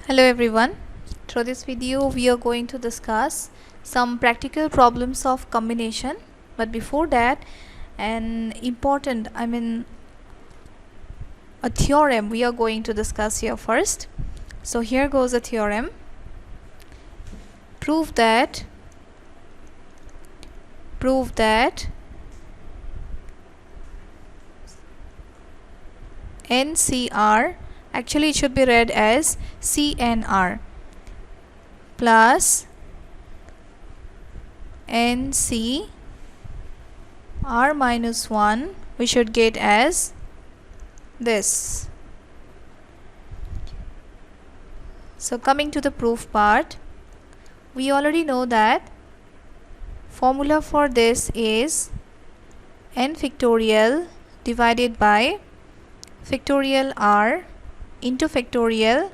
Hello everyone. Through this video we are going to discuss some practical problems of combination, but before that an important a theorem we are going to discuss here first. So here goes a theorem. Prove that NCR, actually it should be read as CNR plus NCR minus 1 we should get as this. So coming to the proof part, we already know that formula for this is n factorial divided by factorial r into factorial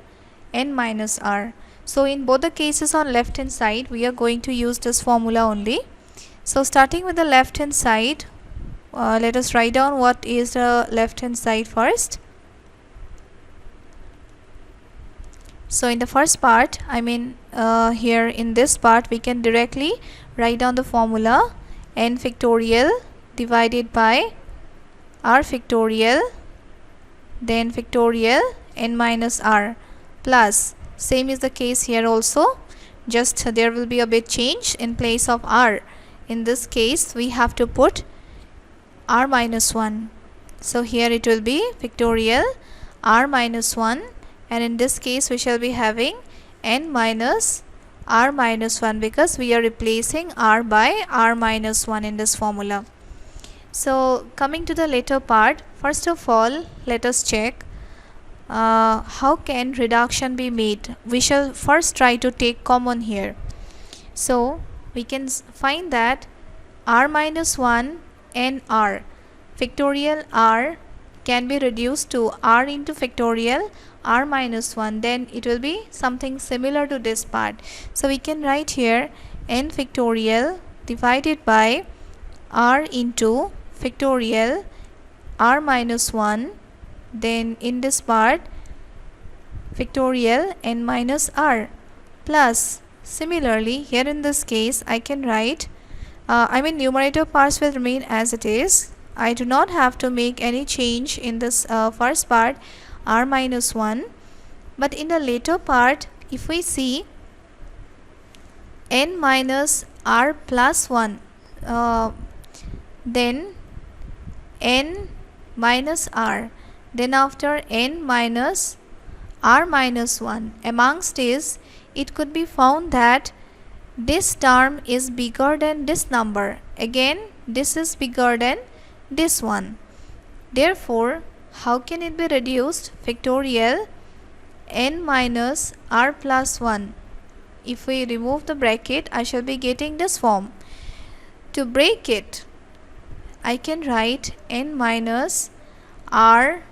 n minus r. So in both the cases on left hand side we are going to use this formula only. So starting with the left hand side, let us write down what is the left hand side first. So in the first part, here in this part we can directly write down the formula n factorial divided by r factorial then factorial n minus r plus, same is the case here also, just there will be a bit change. In place of r, in this case we have to put r minus 1. So here it will be factorial r minus 1, and in this case we shall be having n minus r minus 1 because we are replacing r by r minus 1 in this formula. So coming to the later part, first of all let us check how can reduction be made. We shall first try to take common here. So we can find that r minus 1 and r, factorial r can be reduced to r into factorial r minus 1, then it will be something similar to this part. So we can write here n factorial divided by r into factorial r minus 1, then in this part factorial n minus r plus, similarly here in this case I can write numerator parts will remain as it is. I do not have to make any change in this first part r minus 1, but in the later part if we see n minus r plus 1, then n minus r, then after n minus r minus 1, amongst this it could be found that this term is bigger than this number, again this is bigger than this one. Therefore how can it be reduced? Factorial n minus r plus 1. If we remove the bracket I shall be getting this form. To break it I can write n minus r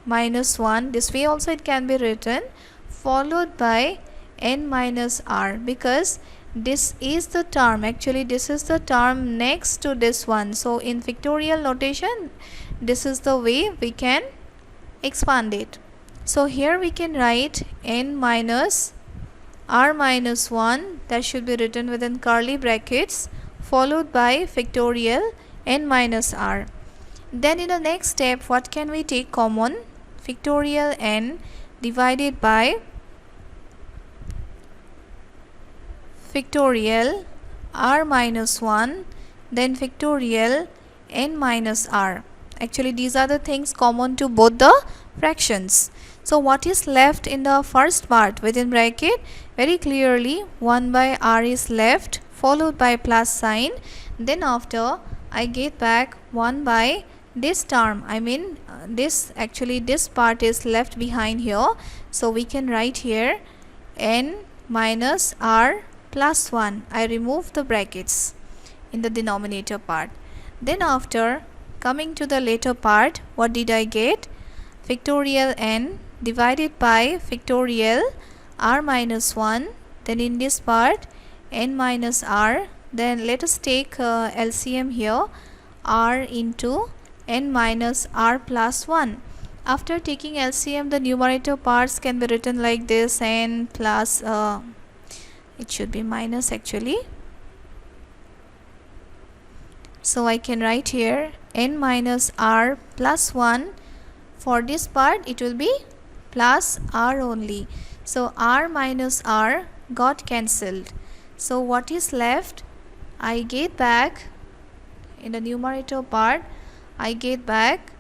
minus 1, this way also it can be written, followed by n minus r, because this is the term, actually this is the term next to this one. So in factorial notation this is the way we can expand it. So here we can write n minus r minus 1, that should be written within curly brackets, followed by factorial n minus r. Then in the next step what can we take common? Factorial n divided by factorial r minus 1, then factorial n minus r. Actually these are the things common to both the fractions. So what is left in the first part within bracket? Very clearly 1 by r is left, followed by plus sign, then after I get back 1 by this term, this part is left behind here. So we can write here n minus r plus 1. I remove the brackets in the denominator part. Then after coming to the later part, what did I get? Factorial n divided by factorial r minus 1, then in this part n minus r, then let us take LCM here, r into n minus r plus 1. after taking LCM, the numerator parts can be written like this: n plus it should be minus actually, so I can write here n minus r plus 1. For this part it will be plus r only, so r minus r got cancelled. So what is left? I get back in the numerator part, I get back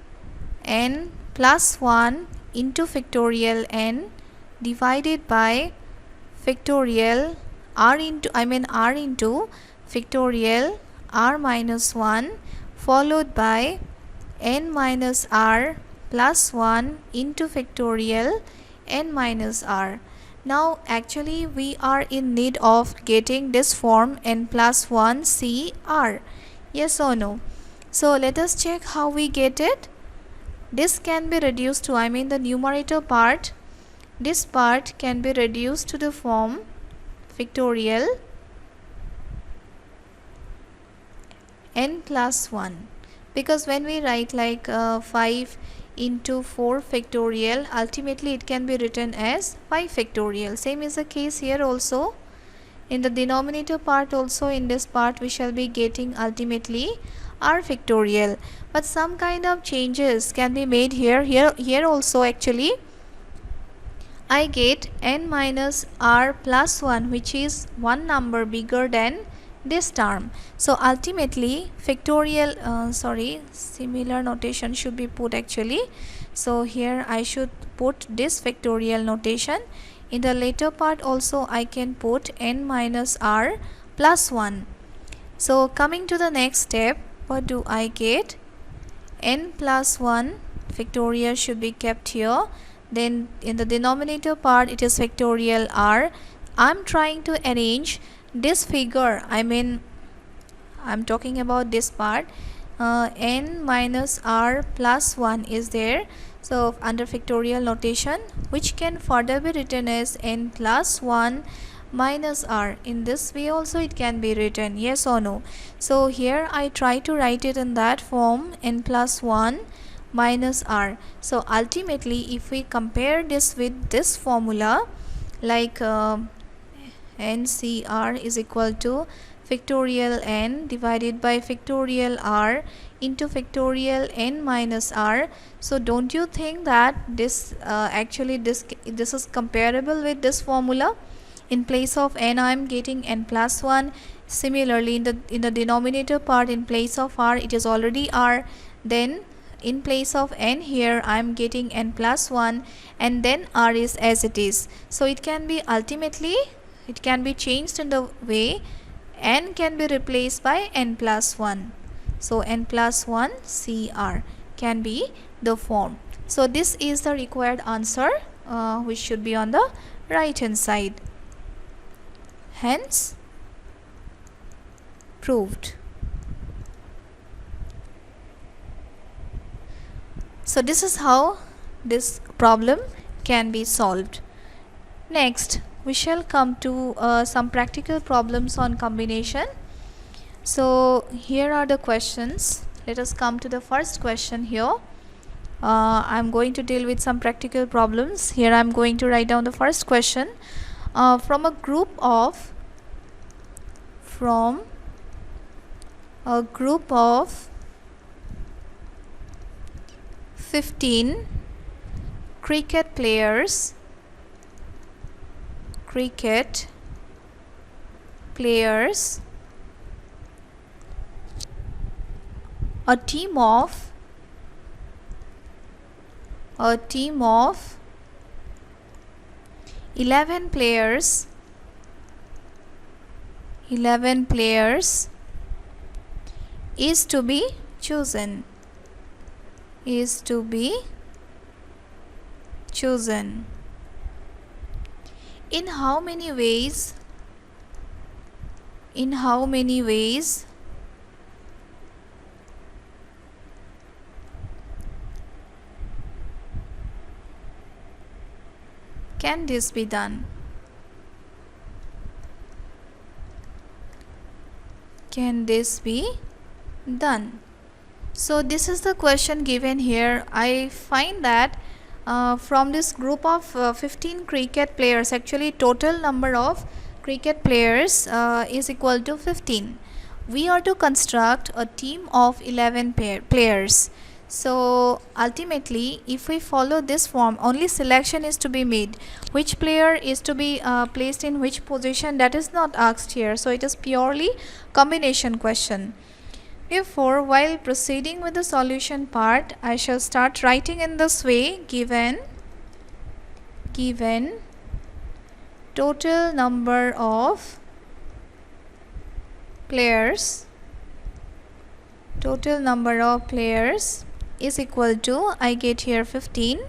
n plus 1 into factorial n divided by factorial r into r into factorial r minus 1 followed by n minus r plus 1 into factorial n minus r. Now actually we are in need of getting this form n plus 1 CR. Yes or no? So let us check how we get it. This can be reduced to, the numerator part, this part can be reduced to the form factorial n plus 1, because when we write like 5 into 4 factorial, ultimately it can be written as 5 factorial. Same is the case here also. In the denominator part also, in this part we shall be getting ultimately r factorial, but some kind of changes can be made here also. Actually I get n minus r plus 1, which is one number bigger than this term. So ultimately factorial similar notation should be put actually. So here I should put this factorial notation. In the later part also I can put n minus r plus 1. So coming to the next step, what do I get? N plus 1 factorial should be kept here. Then in the denominator part it is factorial r. I'm trying to arrange this figure, I'm talking about this part. N minus r plus 1 is there, so under factorial notation, which can further be written as n plus 1 minus r. In this way also it can be written, yes or no? So here I try to write it in that form, n plus 1 minus r. So ultimately if we compare this with this formula, like NCR is equal to factorial n divided by factorial r into factorial n minus r. So don't you think that this this is comparable with this formula? In place of n I am getting n plus 1. Similarly in the denominator part, in place of r it is already r. Then in place of n here I am getting n plus 1, and then r is as it is. So it can be ultimately, it can be changed in the way n can be replaced by n plus 1. So n plus 1 CR can be the form. So this is the required answer, which should be on the right hand side. Hence proved. So this is how this problem can be solved. Next we shall come to some practical problems on combination. So here are the questions. Let us come to the first question here. I'm going to deal with some practical problems. Here I'm going to write down the first question. From a group of 15 cricket players, a team of 11 players is to be chosen. In how many ways can this be done? So this is the question given here. I find that from this group of 15 cricket players, actually total number of cricket players is equal to 15. We are to construct a team of 11 players. So ultimately, if we follow this form, only selection is to be made. Which player is to be placed in which position, that is not asked here. So it is purely combination question. Therefore, while proceeding with the solution part, I shall start writing in this way: given total number of players is equal to, I get here 15.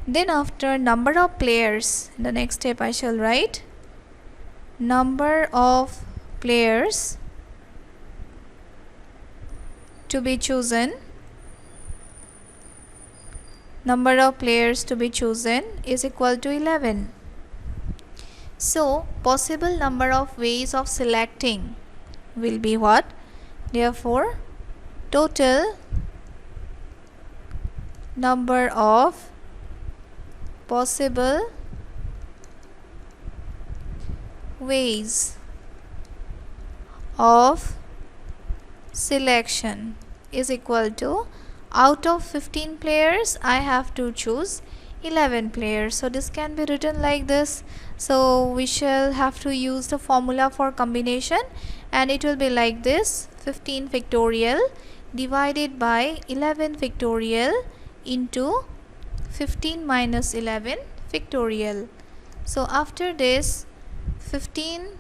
Then after number of players, in the next step I shall write number of players to be chosen. Number of players to be chosen is equal to 11. So possible number of ways of selecting will be what? Therefore, total number of possible ways of selection is equal to, out of 15 players I have to choose 11 players. So this can be written like this. So we shall have to use the formula for combination, and it will be like this: 15 factorial divided by 11 factorial into 15 minus 11 factorial. So after this, 15,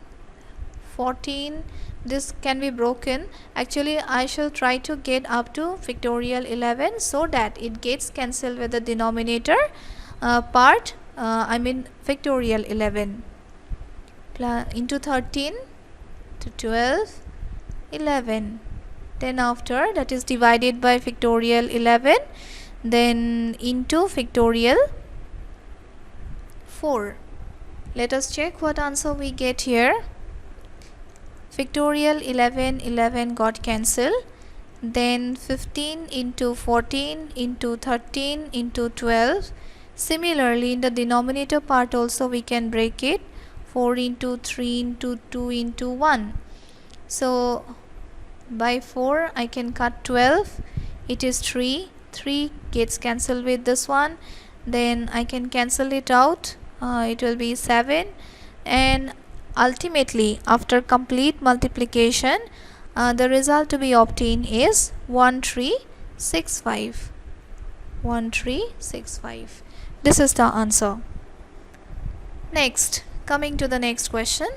14, this can be broken. Actually I shall try to get up to factorial 11 so that it gets cancelled with the denominator part, factorial 11 into 13 to 12, 11. Then after that is divided by factorial 11, then into factorial 4. Let us check what answer we get here. Factorial 11 got cancelled. Then 15 into 14 into 13 into 12. Similarly, in the denominator part also we can break it: 4 into 3 into 2 into 1. So by 4 I can cut 12. It is 3 gets cancelled with this one. Then I can cancel it out. It will be 7, and ultimately after complete multiplication the result to be obtained is 1365. This is the answer. Next, coming to the next question.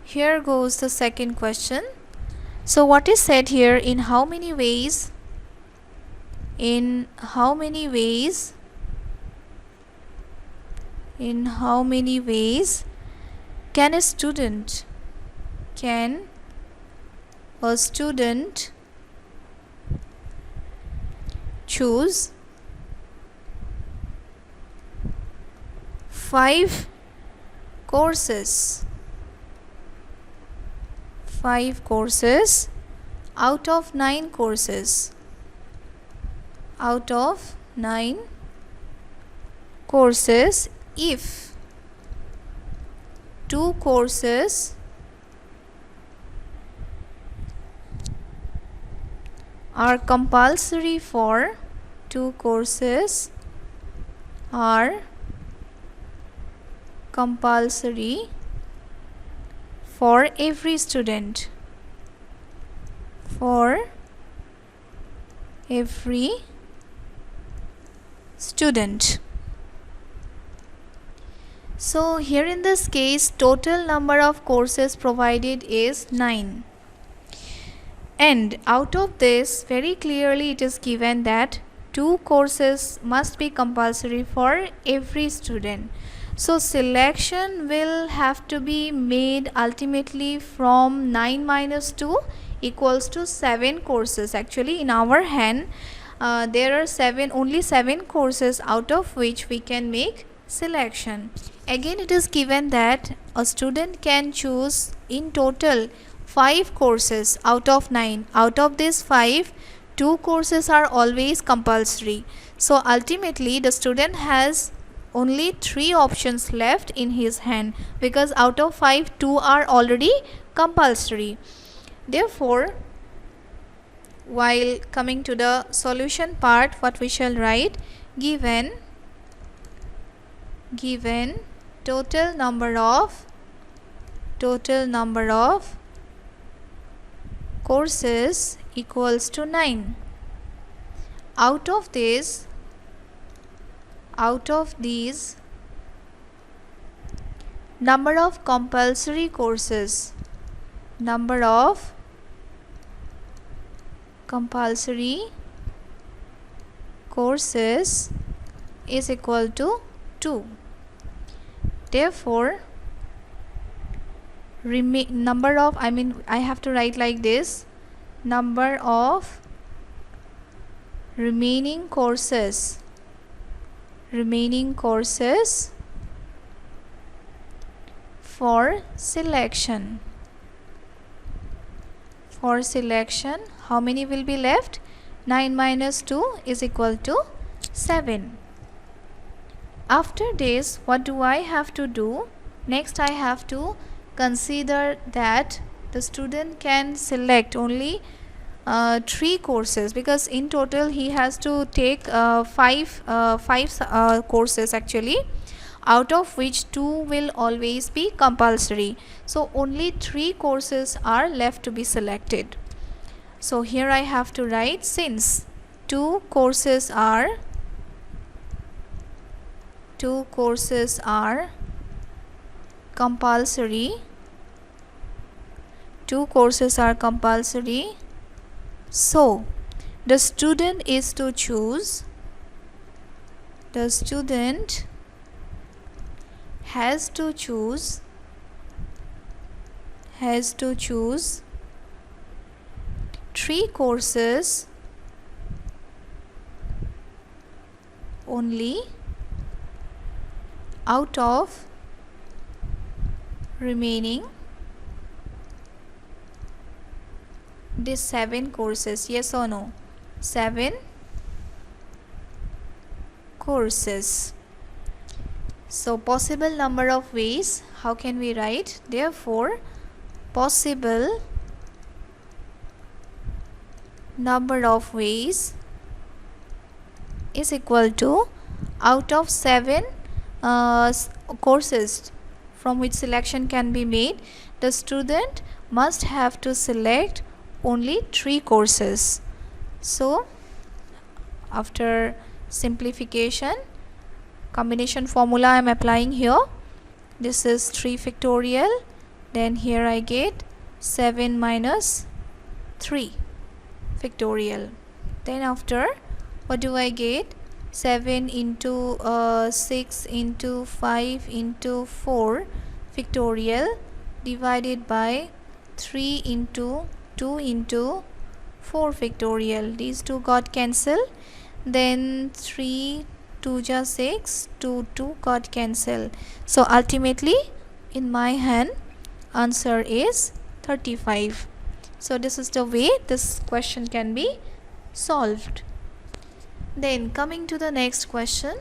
Here goes the second question. So what is said here: in how many ways can a student choose 5 courses out of 9 courses if 2 courses are compulsory for every student. So here in this case, total number of courses provided is 9, and out of this very clearly it is given that 2 courses must be compulsory for every student. So selection will have to be made ultimately from 9 minus 2 equals to 7 courses. Actually in our hand there are only 7 courses out of which we can make selection. Again it is given that a student can choose in total 5 courses out of 9. Out of these 5, 2 courses are always compulsory. So ultimately the student has only 3 options left in his hand, because out of 5, 2 are already compulsory. Therefore, while coming to the solution part, what we shall write: given total number of courses equals to 9. Out of these number of compulsory courses is equal to 2. Therefore, I have to write like this: number of remaining courses for selection. How many will be left? 9 minus 2 is equal to 7. After this, what do I have to do? Next, I have to consider that the student can select only 3 courses, because in total he has to take 5 courses actually, out of which 2 will always be compulsory. So only 3 courses are left to be selected. So here I have to write, since 2 courses are compulsory, so the student has to choose 3 courses only out of remaining these 7 courses. Yes or no? 7 courses. So possible number of ways, how can we write? Therefore, possible number of ways is equal to, out of 7 courses from which selection can be made, the student must have to select only 3 courses. So after simplification, combination formula I am applying here. This is 3 factorial, then here I get 7 minus 3 factorial. Then after, what do I get? 7 into 6 into 5 into 4 factorial divided by 3 into 2 into 4 factorial. These 2 got cancelled. Then 3 2 ja 6, 2 2 got cancelled. So ultimately in my hand answer is 35. So this is the way this question can be solved. Then coming to the next question,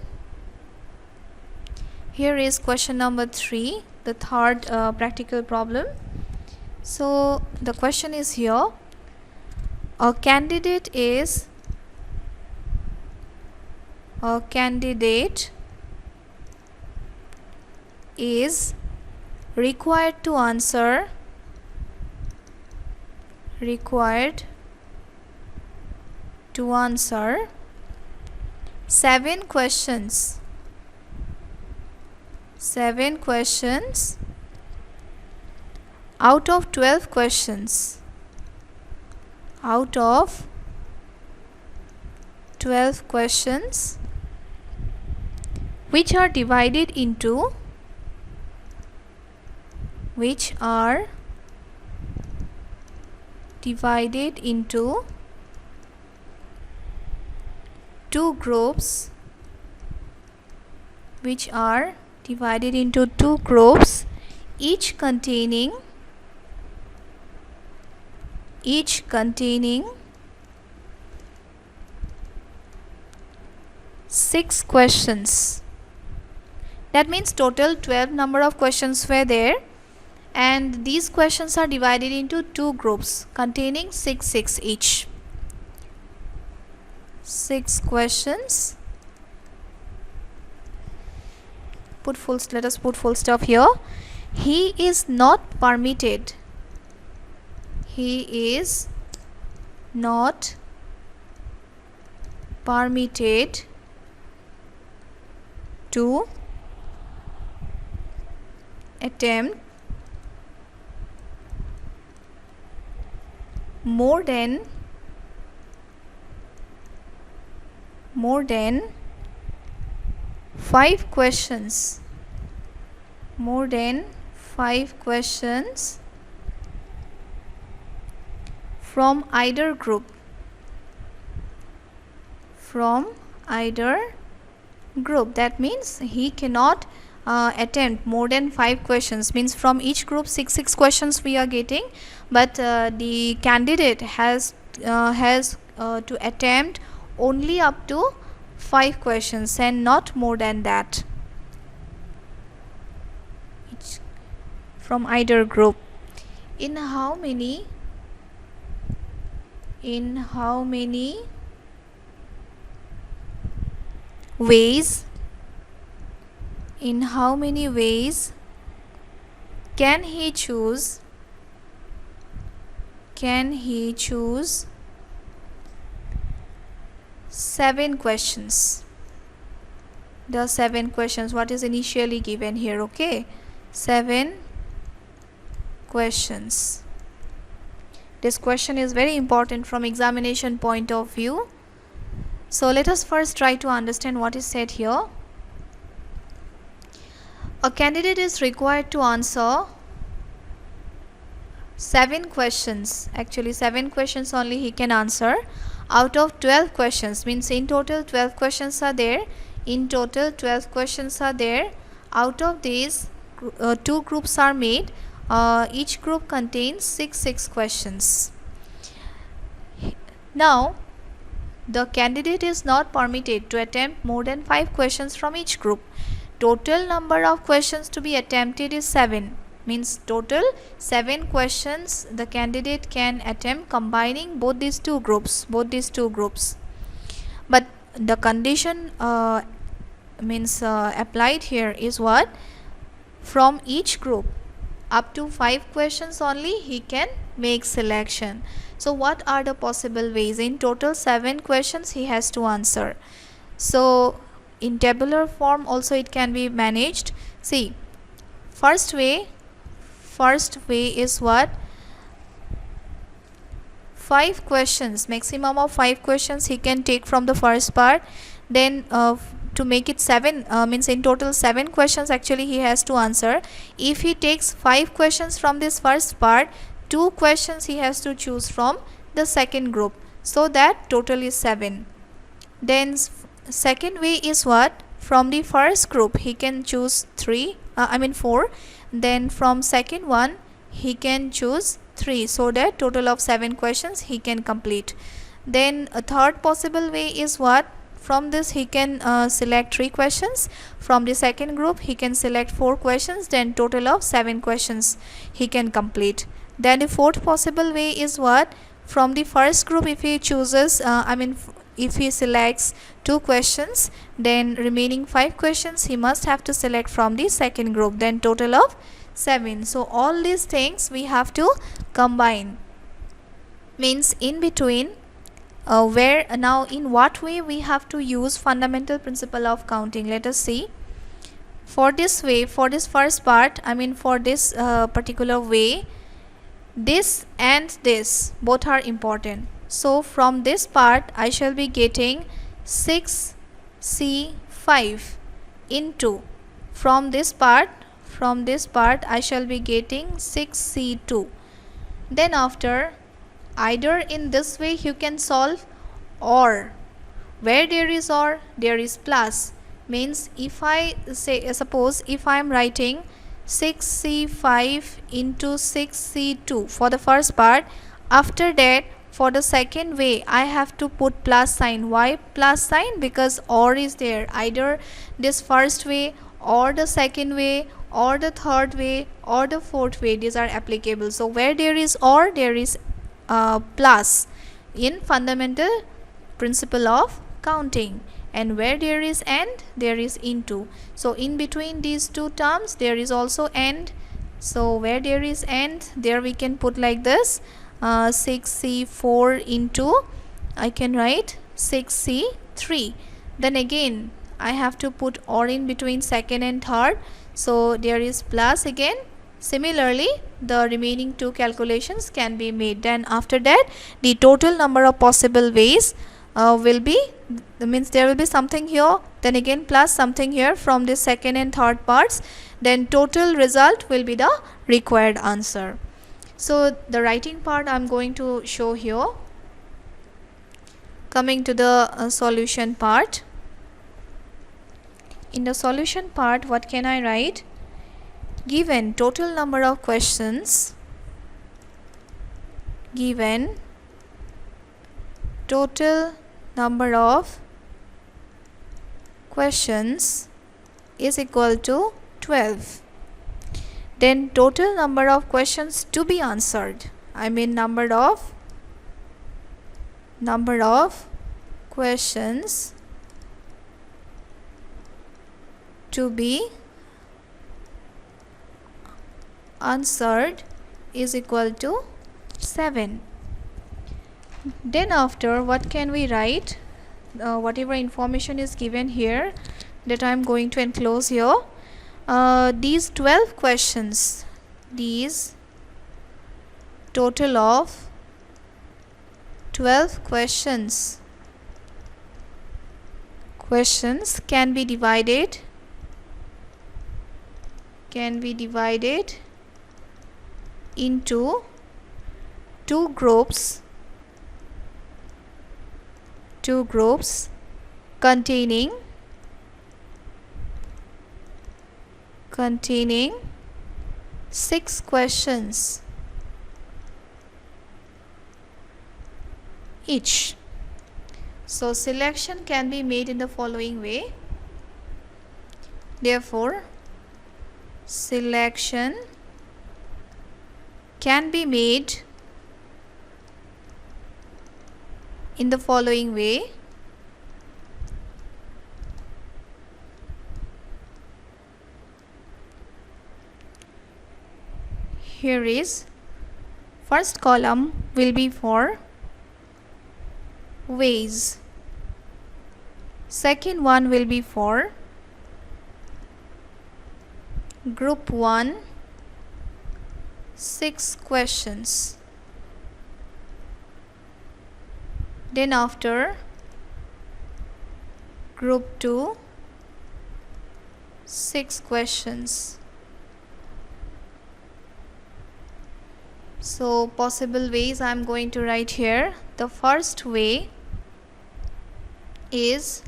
here is question number 3, the third practical problem. So the question is here: a candidate is required to answer 7 questions out of 12 questions which are divided into 2 groups, each containing each containing 6 questions. That means total 12 number of questions were there, and these questions are divided into 2 groups containing 6 each. 6 questions. Let us put full stop here. He is not permitted. He is not permitted to attempt more than 5 questions. More than 5 questions from either group. That means he cannot attempt more than 5 questions, means from each group 6 questions we are getting, but the candidate has to attempt only up to 5 questions and not more than that from either group. In how many ways can he choose 7 questions? The 7 questions what is initially given here. Okay, 7 questions. This question is very important from examination point of view. So let us first try to understand what is said here. A candidate is required to answer 7 questions. Actually 7 questions only he can answer out of 12 questions, means in total 12 questions are there. Out of these 2 groups are made. Each group contains 6 questions. Now the candidate is not permitted to attempt more than 5 questions from each group. Total number of questions to be attempted is 7, means total 7 questions the candidate can attempt combining both these two groups. But the condition applied here is what? From each group up to 5 questions only he can make selection. So what are the possible ways? In total 7 questions he has to answer. So in tabular form also it can be managed. See, first way is what? 5 questions, maximum of 5 questions he can take from the first part. Then to make it 7, means in total 7 questions actually he has to answer. If he takes 5 questions from this first part, 2 questions he has to choose from the second group, so that total is 7. Then second way is what? From the first group he can choose 4. Then from second one he can choose 3, so that total of 7 questions he can complete. Then a third possible way is what? From this he can select 3 questions. From the second group he can select 4 questions, then total of 7 questions he can complete. Then the fourth possible way is what? From the first group if he chooses if he selects 2 questions, then remaining 5 questions he must have to select from the second group, then total of 7. So all these things we have to combine, means in between where now in what way we have to use fundamental principle of counting. Let us see. For this way, for this first part, for this particular way, this and this both are important. So from this part I shall be getting 6C5 into, from this part I shall be getting 6C2. Then after, either in this way you can solve, or where there is or there is plus, means if I say, suppose if I am writing 6C5 into 6C2 for the first part, After that, for the second way, I have to put plus sign. Why plus sign? Because or is there. Either this first way or the second way or the third way or the fourth way, these are applicable. So where there is or, there is plus in fundamental principle of counting, and where there is and, there is into. So in between these two terms there is also and. So where there is and, there we can put like this, 6c4 into, I can write 6c3. Then again I have to put or in between second and third, so there is plus again. Similarly, the remaining two calculations can be made. Then after that, the total number of possible ways will be, means there will be something here, then again plus something here from the second and third parts, then total result will be the required answer. So the writing part I am going to show here. Coming to the solution part. In the solution part, what can I write? Given total number of questions, given total number of questions is equal to 12. Then total number of questions to be answered, I mean number of questions to be answered is equal to 7. Then after, what can we write? Whatever information is given here, that I am going to enclose here. These 12 questions, these total of 12 questions can be divided into two groups containing 6 questions each. So selection can be made in the following way. Therefore, selection can be made in the following way. Here is first column will be for ways, second one will be for group 1, 6 questions. Then after, group 2, 6 questions. So possible ways I am going to write here. The first way is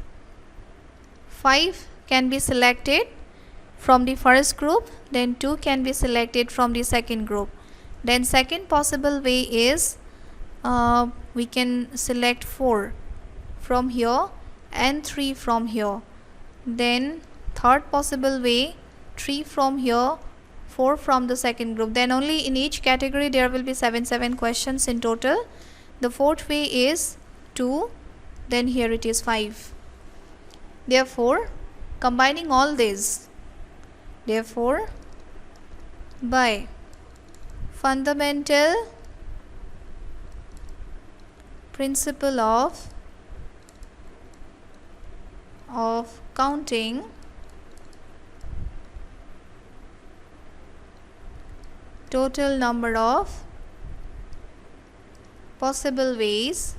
5 can be selected from the first group, then 2 can be selected from the second group. Then second possible way is we can select 4 from here and 3 from here. Then third possible way, 3 from here, 4 from the second group. Then only in each category there will be 7 questions in total. The fourth way is 2, then here it is 5. Therefore, combining all these, therefore by fundamental principle of counting, total number of possible ways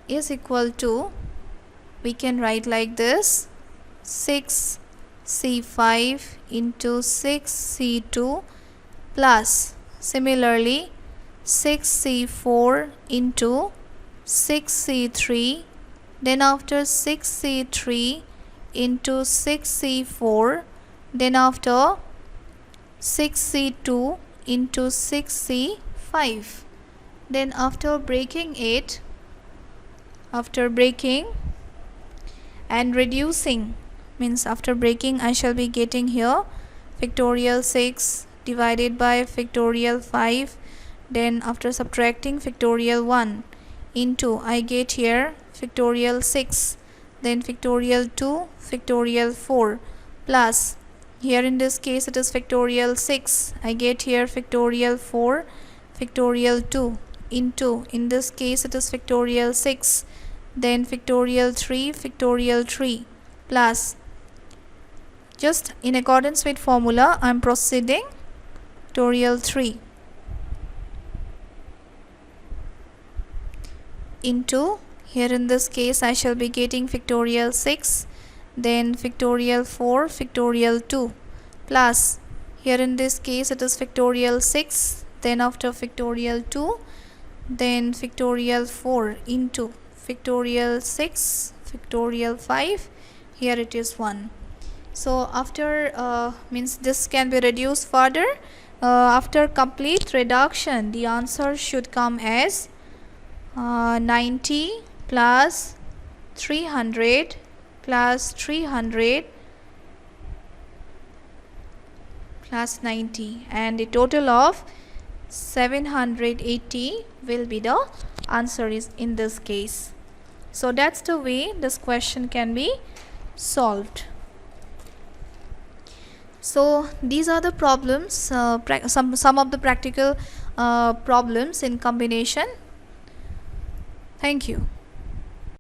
is equal to, we can write like this, 6c5 into 6c2 plus similarly 6c4 into 6c3, then after 6c3 into 6c4, then after 6c2 into 6c5. Then after breaking and reducing, means after breaking I shall be getting here factorial 6 divided by factorial 5. Then after subtracting factorial 1 into, I get here factorial 6, then factorial 2, factorial 4, plus here in this case it is factorial 6, I get here factorial 4, factorial 2, into, in this case it is factorial 6, then factorial 3, factorial 3, plus, just in accordance with formula I am proceeding, factorial 3 into, here in this case I shall be getting factorial 6, then factorial 4, factorial 2, plus here in this case it is factorial 6, then after factorial 2, then factorial 4 into factorial 6, factorial 5, here it is 1. So after means this can be reduced further. After complete reduction the answer should come as 90 plus 300 plus 300 plus 90, and the total of 780 will be the answer is in this case. So that's the way this question can be solved. So these are the problems, some of the practical problems in combination. Thank you.